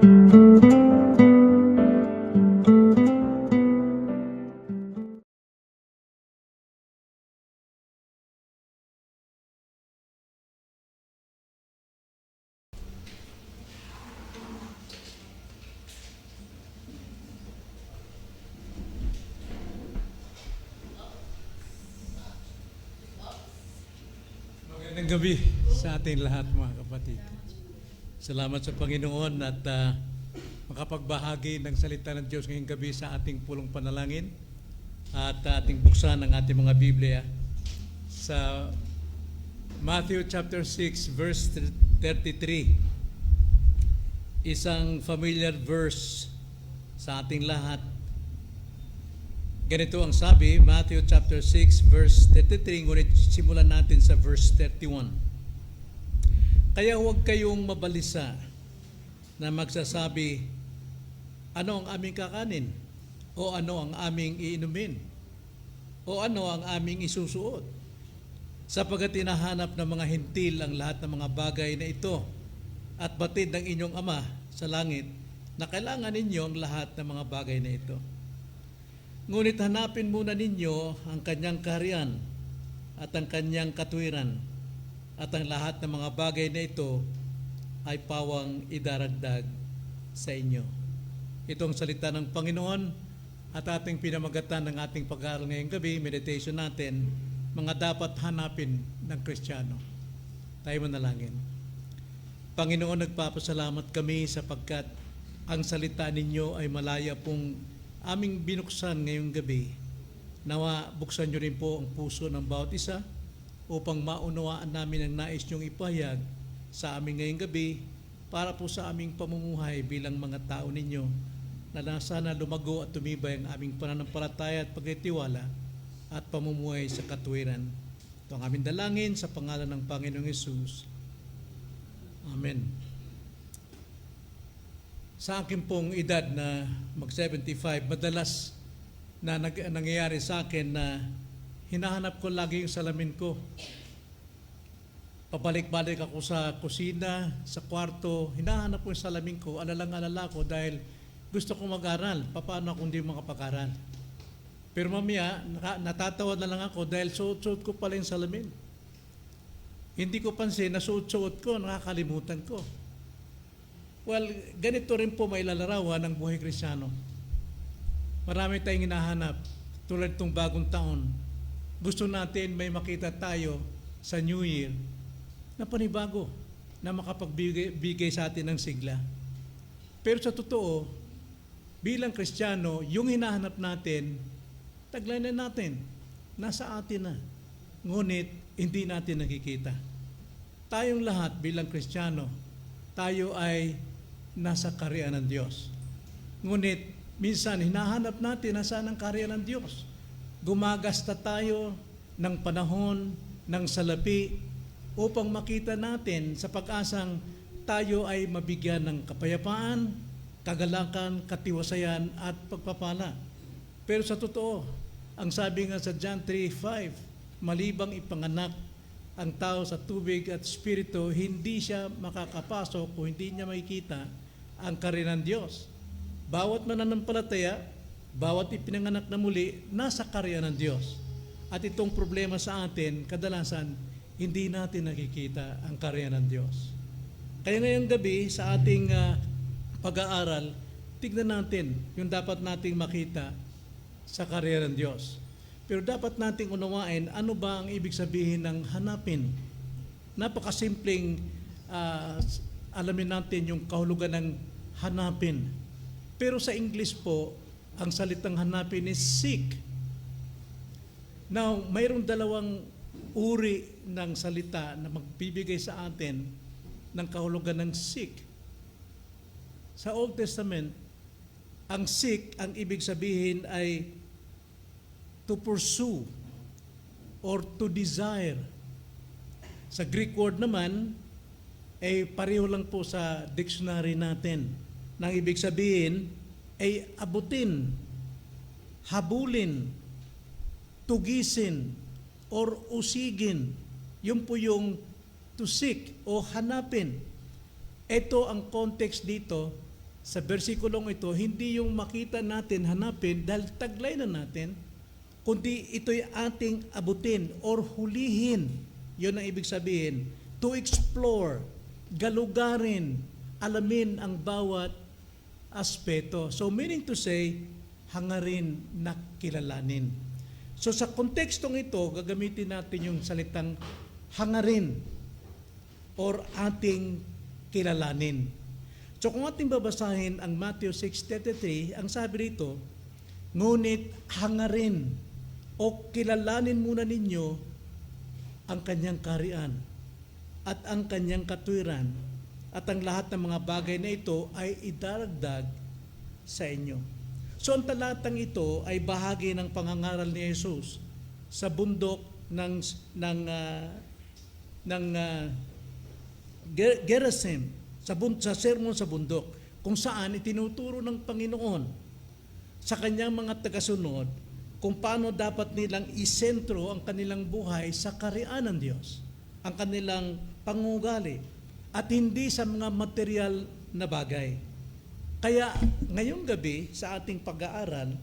Magandang gabi sa ating lahat, mga kapatid. Salamat sa Panginoon at makapagbahagi ng salita ng Diyos ngayong gabi sa ating pulong panalangin at ating buksan ang ating mga Biblia sa Matthew chapter 6 verse 33. Isang familiar verse sa ating lahat. Ganito ang sabi, Matthew chapter 6 verse 33, ngunit simulan natin sa verse 31. Kaya huwag kayong mabalisa na magsasabi, ano ang aming kakanin? O ano ang aming iinumin? O ano ang aming isusuot? Sapagkat hinahanap ng mga hentil ang lahat ng mga bagay na ito at batid ng inyong Ama sa langit na kailangan ninyo ang lahat ng mga bagay na ito. Ngunit hanapin muna ninyo ang kanyang kaharian at ang kanyang katuwiran at ang lahat ng mga bagay na ito ay pawang idaragdag sa inyo. Ito ang salita ng Panginoon at ating pinamagatan ng ating pag-aaral ngayong gabi, meditation natin, mga dapat hanapin ng Kristiyano. Tayo manalangin. Panginoon, nagpapasalamat kami sapagkat ang salita ninyo ay malaya pong aming binuksan ngayong gabi. Nawa buksan nyo rin po ang puso ng bawat isa upang maunawaan namin ang nais nyong ipahayag sa amin ngayong gabi para po sa aming pamumuhay bilang mga tao ninyo na sana lumago at tumibay ang aming pananampalataya at pagtitiwala at pamumuhay sa katuwiran. Ito ang aming dalangin sa pangalan ng Panginoong Hesus. Amen. Sa akin pong edad na mag-75, madalas na nangyayari sa akin na hinahanap ko lagi yung salamin ko. Pabalik-balik ako sa kusina, sa kwarto, hinahanap ko yung salamin ko, alalang-alala ko dahil gusto ko mag-aral. Paano ako hindi makapag-aral? Pero mamaya, natatawa na lang ako dahil suot-suot ko pala yung salamin. Hindi ko pansin na suot-suot ko, nakakalimutan ko. Well, ganito rin po may lalarawan ng buhay Kristiyano. Marami tayong hinahanap tulad itong bagong taon. Gusto natin may makita tayo sa New Year na panibago na makapagbigay sa atin ng sigla. Pero sa totoo, bilang Kristiyano, yung hinahanap natin, taglay na natin, nasa atin na. Ngunit, hindi natin nakikita. Tayong lahat bilang Kristiyano, tayo ay nasa kaharian ng Diyos. Ngunit, minsan, hinahanap natin nasaan ang kaharian ng Diyos. Gumagasta tayo ng panahon, ng salapi, upang makita natin sa pag-asang tayo ay mabigyan ng kapayapaan, kagalakan, katiwasayan, at pagpapala. Pero sa totoo, ang sabi nga sa John 3:5, malibang ipanganak ang tao sa tubig at spirito, hindi siya makakapasok o hindi niya makikita ang kaharian ng Diyos. Bawat mananampalataya, bawat ipinanganak na muli, nasa kaharian ng Diyos. At itong problema sa atin, kadalasan, hindi natin nakikita ang kaharian ng Diyos. Kaya ngayong gabi, sa ating pag-aaral, tignan natin yung dapat nating makita sa kaharian ng Diyos. Pero dapat nating unawain ano ba ang ibig sabihin ng hanapin. Napakasimpleng alamin natin yung kahulugan ng hanapin. Pero sa English po, ang salitang hanapin is seek. Now, mayroong dalawang uri ng salita na magbibigay sa atin ng kahulugan ng seek. Sa Old Testament, ang seek, ang ibig sabihin ay to pursue or to desire. Sa Greek word naman, ay pareho lang po sa dictionary natin. Nang ibig sabihin ay abutin, habulin, tugisin, or usigin. Yun po yung to seek o hanapin. Ito ang context dito sa bersikulong ito, hindi yung makita natin, hanapin, dahil taglay na natin, kundi ito'y ating abutin or hulihin. Yun ang ibig sabihin. To explore, galugarin, alamin ang bawat aspeto. So meaning to say, hangarin na kilalanin. So sa kontekstong ito, gagamitin natin yung salitang hangarin or ating kilalanin. So kung ating babasahin ang Matthew 6:33, ang sabi rito, ngunit hangarin o kilalanin muna ninyo ang kanyang kaharian at ang kanyang katwiran at ang lahat ng mga bagay na ito ay idaragdag sa inyo. So ang talatang ito ay bahagi ng pangangaral ni Jesus sa bundok ng Gerizim, sa sermon sa bundok, kung saan itinuturo ng Panginoon sa kanyang mga tagasunod kung paano dapat nilang isentro ang kanilang buhay sa kaharian ng Diyos, ang kanilang pangugali, at hindi sa mga material na bagay. Kaya ngayong gabi sa ating pag-aaral,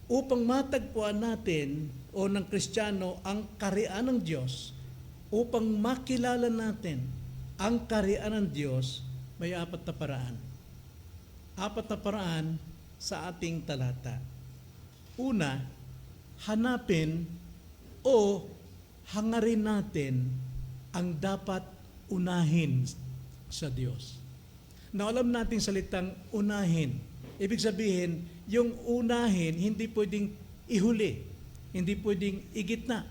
upang matagpuan natin o ng Kristiyano ang kaharian ng Diyos, upang makilala natin ang kaharian ng Diyos, may 4 na paraan. 4 na paraan sa ating talata. Una, hanapin o hangarin natin ang dapat unahin sa Diyos. Na alam natin salitang unahin. Ibig sabihin, yung unahin, hindi pwedeng ihuli, hindi pwedeng igitna,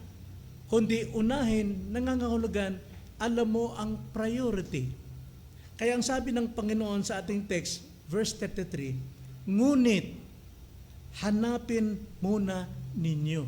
kundi unahin, nangangahulugan, alam mo ang priority. Kaya ang sabi ng Panginoon sa ating text, verse 33, ngunit, hanapin muna ninyo.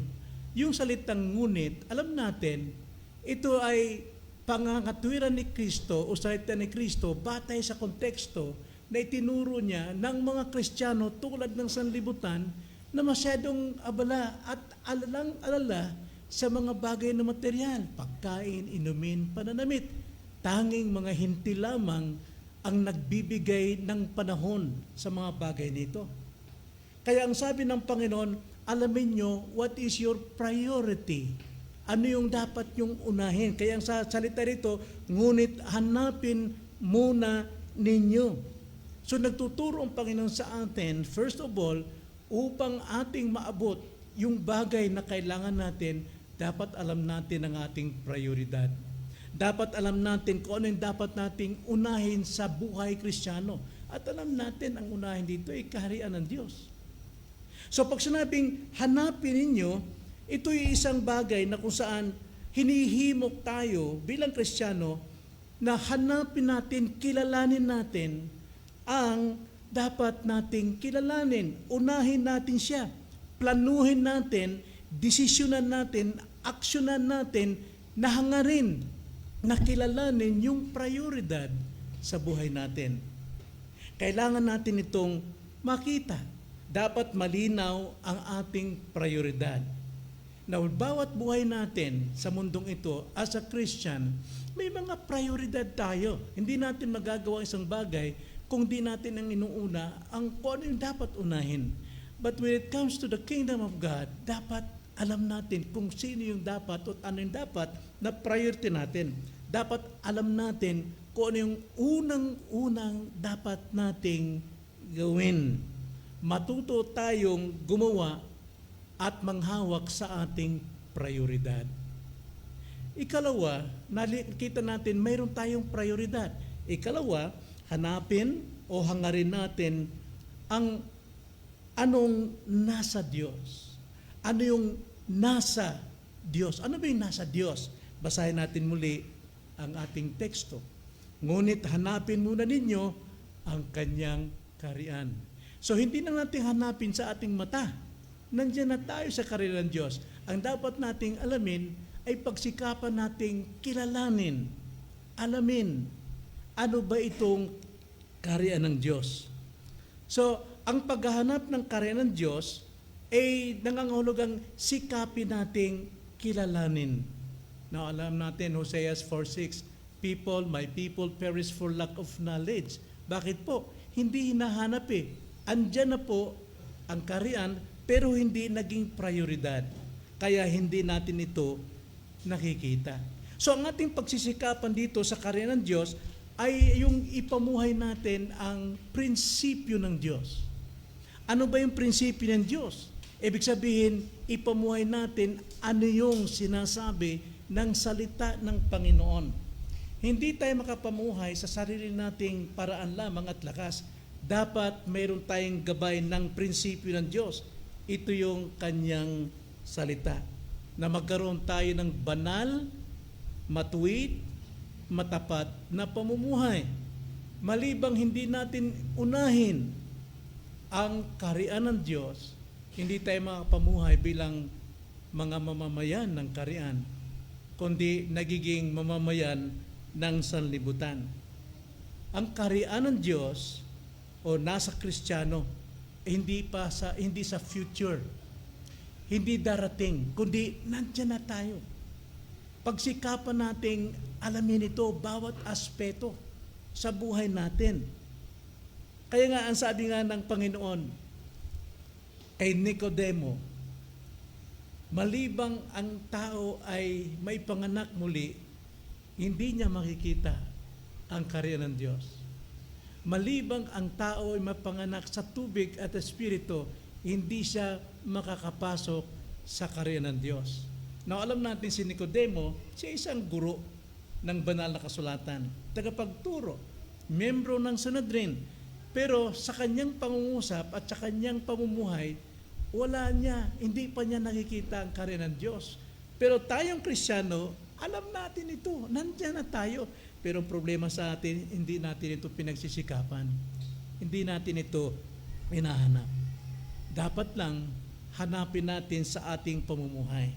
Yung salitang ngunit, alam natin, ito ay pangangatwiran ni Kristo o salita ni Kristo batay sa konteksto na itinuro niya ng mga Kristiyano tulad ng sanlibutan na masyadong abala at alalang-alala sa mga bagay na material, pagkain, inumin, pananamit. Tanging mga hinti lamang ang nagbibigay ng panahon sa mga bagay nito. Kaya ang sabi ng Panginoon, alamin nyo what is your priority. Ano yung dapat yung unahin. Kaya ang salita rito, ngunit hanapin muna ninyo. So nagtuturo ang Panginoon sa atin, first of all, upang ating maabot yung bagay na kailangan natin, dapat alam natin ang ating prioridad. Dapat alam natin kung ano yung dapat nating unahin sa buhay Kristiyano. At alam natin ang unahin dito ay kaharian ng Diyos. So pag sinabing hanapin ninyo, ito'y isang bagay na kung saan hinihimok tayo bilang Kristiyano na hanapin natin, kilalanin natin ang dapat nating kilalanin. Unahin natin siya. Planuhin natin, desisyonan natin, aksyonan natin, na hangarin, na kilalanin yung prioridad sa buhay natin. Kailangan natin itong makita. Dapat malinaw ang ating prioridad. Na bawat buhay natin sa mundong ito, as a Christian, may mga prioridad tayo. Hindi natin magagawa isang bagay kung di natin ang inuuna ang kung ano yung dapat unahin. But when it comes to the kingdom of God, dapat alam natin kung sino yung dapat at ano yung dapat na priority natin. Dapat alam natin kung ano yung unang-unang dapat nating gawin. Matuto tayong gumawa at manghawak sa ating prioridad. Ikalawa, nakita natin mayroon tayong prioridad. Ikalawa, hanapin o hangarin natin ang anong nasa Diyos. Ano yung nasa Diyos? Ano ba yung nasa Diyos? Basahin natin muli ang ating teksto. Ngunit hanapin muna ninyo ang kanyang kaharian. So hindi na natin hanapin sa ating mata. Nandiyan na tayo sa kaharian ng Diyos. Ang dapat nating alamin ay pagsikapan nating kilalanin, alamin, ano ba itong kaharian ng Diyos. So, ang paghahanap ng kaharian ng Diyos ay nangangahulugang sikapin nating kilalanin. Now, alam natin, Hosea 4:6, my people perish for lack of knowledge. Bakit po? Hindi hinahanap eh. Andyan na po ang kaharian, pero hindi naging prioridad. Kaya hindi natin ito nakikita. So ang ating pagsisikapan dito sa kaharian ng Diyos ay yung ipamuhay natin ang prinsipyo ng Diyos. Ano ba yung prinsipyo ng Diyos? Ibig sabihin, ipamuhay natin ano yung sinasabi ng salita ng Panginoon. Hindi tayo makapamuhay sa sarili nating paraan lamang at lakas. Dapat mayroon tayong gabay ng prinsipyo ng Diyos. Ito yung kanyang salita. Na magkaroon tayo ng banal, matuwid, matapat na pamumuhay. Malibang hindi natin unahin ang kaharian ng Diyos, hindi tayo makapamuhay bilang mga mamamayan ng kaharian, kundi nagiging mamamayan ng sanlibutan. Ang kaharian ng Diyos o nasa Kristiyano, hindi sa future, hindi darating, kundi nandiyan na tayo. Pagsikapan nating alamin ito, bawat aspeto sa buhay natin. Kaya nga, ang sabi nga ng Panginoon kay Nicodemo, malibang ang tao ay may panganak muli, hindi niya makikita ang kaharian ng Diyos. Malibang ang tao ay mapanganak sa tubig at espiritu, hindi siya makakapasok sa kaharian ng Diyos. Now, alam natin si Nicodemo, siya isang guro ng banal na kasulatan, tagapagturo, membro ng Sanhedrin. Pero sa kanyang pangungusap at sa kanyang pamumuhay, hindi pa niya nakikita ang kaharian ng Diyos. Pero tayong Kristiyano, alam natin ito, nandiyan na tayo. Pero ang problema sa atin, hindi natin ito pinagsisikapan. Hindi natin ito hinahanap. Dapat lang hanapin natin sa ating pamumuhay.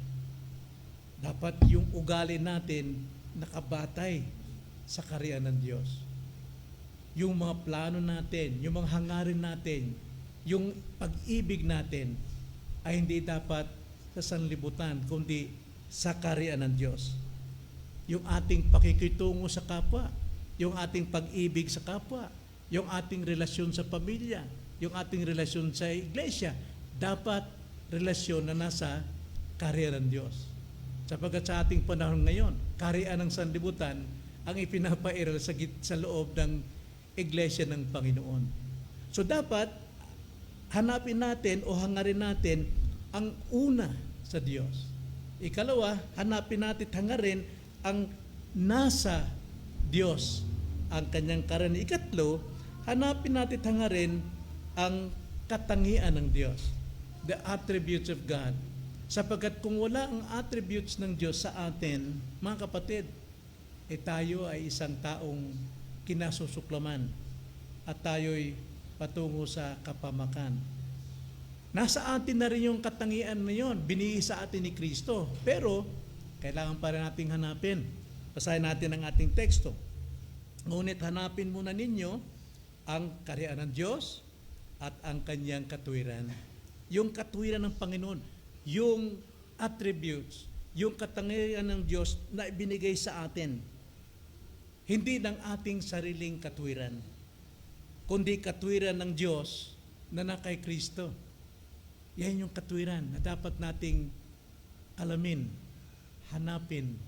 Dapat yung ugali natin nakabatay sa kaharian ng Diyos. Yung mga plano natin, yung mga hangarin natin, yung pag-ibig natin ay hindi dapat sa sanlibutan, kundi sa kaharian ng Diyos. Yung ating pakikitungo sa kapwa, yung ating pag-ibig sa kapwa, yung ating relasyon sa pamilya, yung ating relasyon sa iglesia, dapat relasyon na nasa kaharian ng Diyos. Sapagkat sa ating panahon ngayon, kaharian ng sanlibutan ang ipinapairal sa loob ng iglesia ng Panginoon. So dapat hanapin natin o hangarin natin ang una sa Diyos. Ikalawa, hanapin natin at hangarin ang nasa Diyos, ang kanyang kaharian. Ikatlo, hanapin natin at hangarin ang katangian ng Diyos, the attributes of God. Sapagkat kung wala ang attributes ng Diyos sa atin, mga kapatid, tayo ay isang taong kinasusuklaman at tayo'y patungo sa kapamakan. Nasa atin na rin yung katangian na yun, binigay sa atin ni Kristo. Pero, kailangan pa rin nating hanapin. Basahin natin ang ating teksto. Ngunit hanapin muna ninyo ang kaharian ng Diyos at ang kanyang katuwiran. Yung katuwiran ng Panginoon, yung attributes, yung katangian ng Diyos na ibinigay sa atin. Hindi ng ating sariling katuwiran, kundi katuwiran ng Diyos na nakay Kristo. Yan yung katuwiran na dapat nating alamin, hanapin,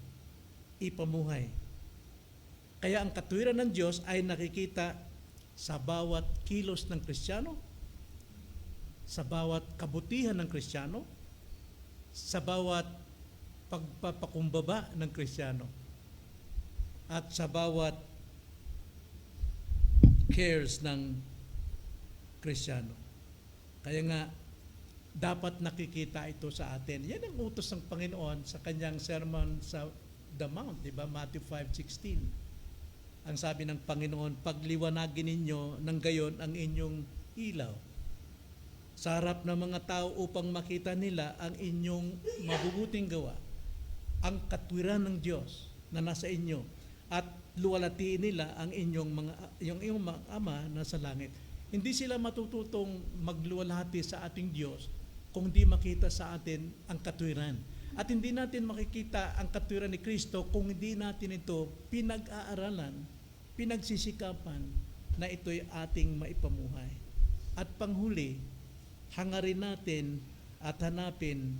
ipamuhay. Kaya ang katuwiran ng Diyos ay nakikita sa bawat kilos ng Kristiyano, sa bawat kabutihan ng Kristiyano, sa bawat pagpapakumbaba ng Kristiyano, at sa bawat cares ng Kristiyano. Kaya nga, dapat nakikita ito sa atin. Yan ang utos ng Panginoon sa kanyang sermon sa the Mount, di ba? Matthew 5:16. Ang sabi ng Panginoon, pagliwanagin ninyo ng gayon ang inyong ilaw sa harap ng mga tao upang makita nila ang inyong mabubuting gawa, ang katwiran ng Diyos na nasa inyo, at luwalatiin nila ang yung mga ama na sa langit. Hindi sila matututong magluwalhati sa ating Diyos kung di makita sa atin ang katwiran. At hindi natin makikita ang katwiran ni Kristo kung hindi natin ito pinag-aaralan, pinagsisikapan, na ito'y ating maipamuhay. At panghuli, hangarin natin at hanapin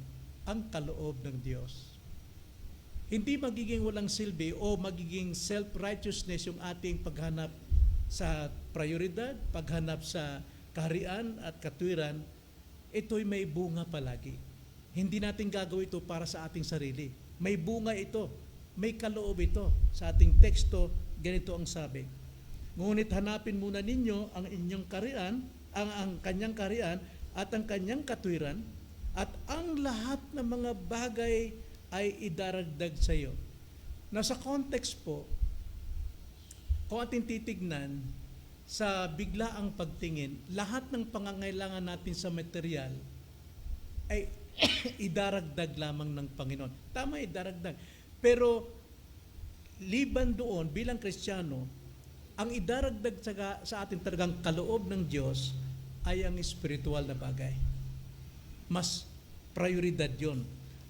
ang kaloob ng Diyos. Hindi magiging walang silbi o magiging self-righteousness yung ating paghanap sa prioridad, paghanap sa kaharian at katwiran. Ito'y may bunga palagi. Hindi natin gagawin ito para sa ating sarili. May bunga ito, may kaloob ito. Sa ating teksto, ganito ang sabi. Ngunit hanapin muna ninyo ang inyong kaharian, ang kanyang kaharian at ang kanyang katwiran, at ang lahat ng mga bagay ay idaragdag sa iyo. Nasa context po, kung ating titignan, sa biglaang pagtingin, lahat ng pangangailangan natin sa material ay idaragdag lamang ng Panginoon. Tama, idaragdag. Pero liban doon, bilang Kristiyano, ang idaragdag sa ating talagang kaloob ng Diyos ay ang spiritual na bagay. Mas prioridad yon.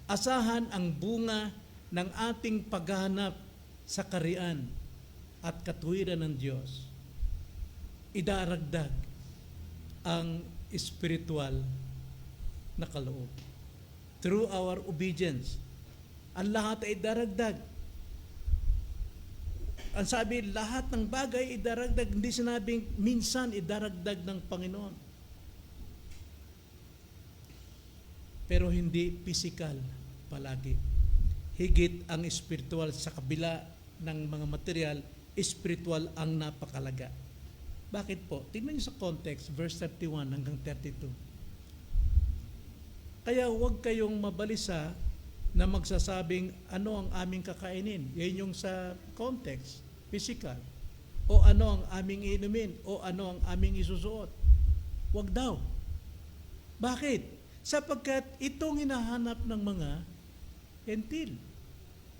Asahan ang bunga ng ating paghahanap sa kaharian at katwiran ng Diyos. Idaragdag ang spiritual na kaloob. Through our obedience, ang lahat ay idaragdag. Ang sabi, lahat ng bagay idaragdag, hindi sinabing minsan idaragdag ng Panginoon. Pero hindi physical palagi. Higit ang spiritual sa kabila ng mga material, spiritual ang napakalaga. Bakit po? Tingnan niyo sa context, verse 31 hanggang 32. Kaya huwag kayong mabalisa na magsasabing ano ang aming kakainin. Yan yung sa context, physical. O ano ang aming inumin, o ano ang aming isusuot. Huwag daw. Bakit? Sapagkat itong hinahanap ng mga hentil.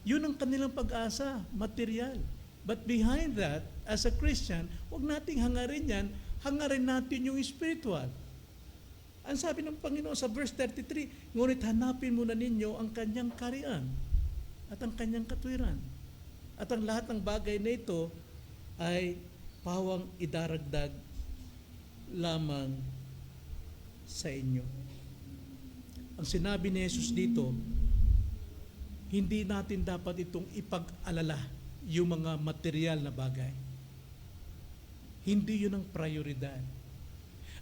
Yun ang kanilang pag-asa, material. But behind that, as a Christian, huwag nating hangarin yan, hangarin natin yung spiritual. Ang sabi ng Panginoon sa verse 33, ngunit hanapin muna ninyo ang kanyang kaharian at ang kanyang katwiran. At ang lahat ng bagay na ito ay pawang idaragdag lamang sa inyo. Ang sinabi ni Jesus dito, hindi natin dapat itong ipag-alala yung mga material na bagay. Hindi yun ang prioridad.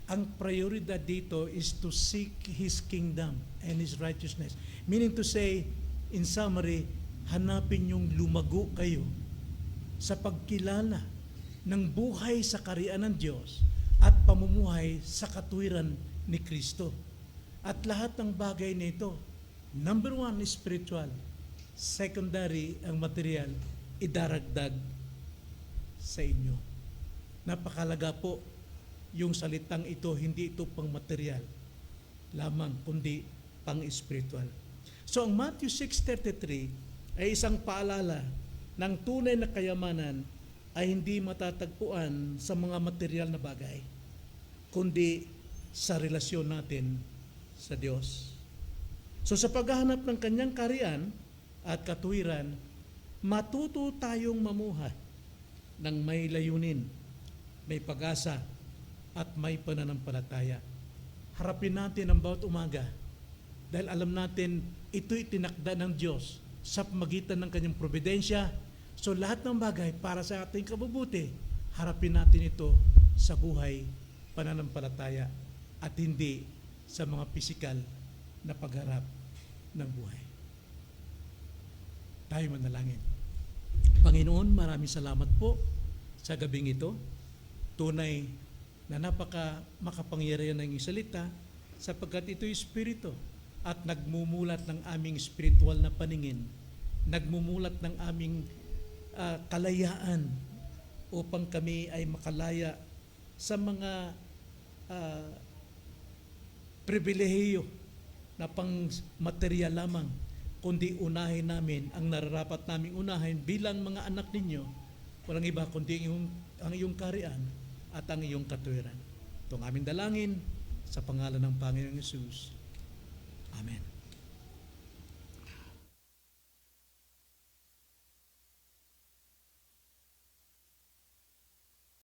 Ang prioridad dito is to seek His kingdom and His righteousness. Meaning to say, in summary, hanapin yung lumago kayo sa pagkilala ng buhay sa kaharian ng Diyos at pamumuhay sa katwiran ni Kristo. At lahat ng bagay nito, number one, spiritual. Secondary, ang material, idaragdag sa inyo. Napakalaga po yung salitang ito, hindi ito pang material lamang, kundi pang spiritual. So ang Matthew 6:33 ay isang paalala ng tunay na kayamanan ay hindi matatagpuan sa mga material na bagay, kundi sa relasyon natin sa Diyos. So sa paghahanap ng kanyang kaharian at katwiran, matuto tayong mamuhay ng may layunin, may pag-asa, at may pananampalataya. Harapin natin ang bawat umaga dahil alam natin ito'y tinakda ng Diyos sa pamagitan ng kanyang providensya. So lahat ng bagay para sa ating kabubuti, harapin natin ito sa buhay, pananampalataya, at hindi sa mga pisikal na pagharap ng buhay. Tayo manalangin. Panginoon, maraming salamat po sa gabing ito. Tunay na makapangyarihan ng iyong salita sapagkat ito'y espiritu at nagmumulat ng aming spiritual na paningin, nagmumulat ng aming kalayaan upang kami ay makalaya sa mga pribilehiyo na pang material lamang, kundi unahin namin ang nararapat naming unahin bilang mga anak ninyo, walang iba kundi ang iyong kaharian at ang iyong katwiran. Ito ang aming dalangin sa pangalan ng Panginoong Hesus. Amen.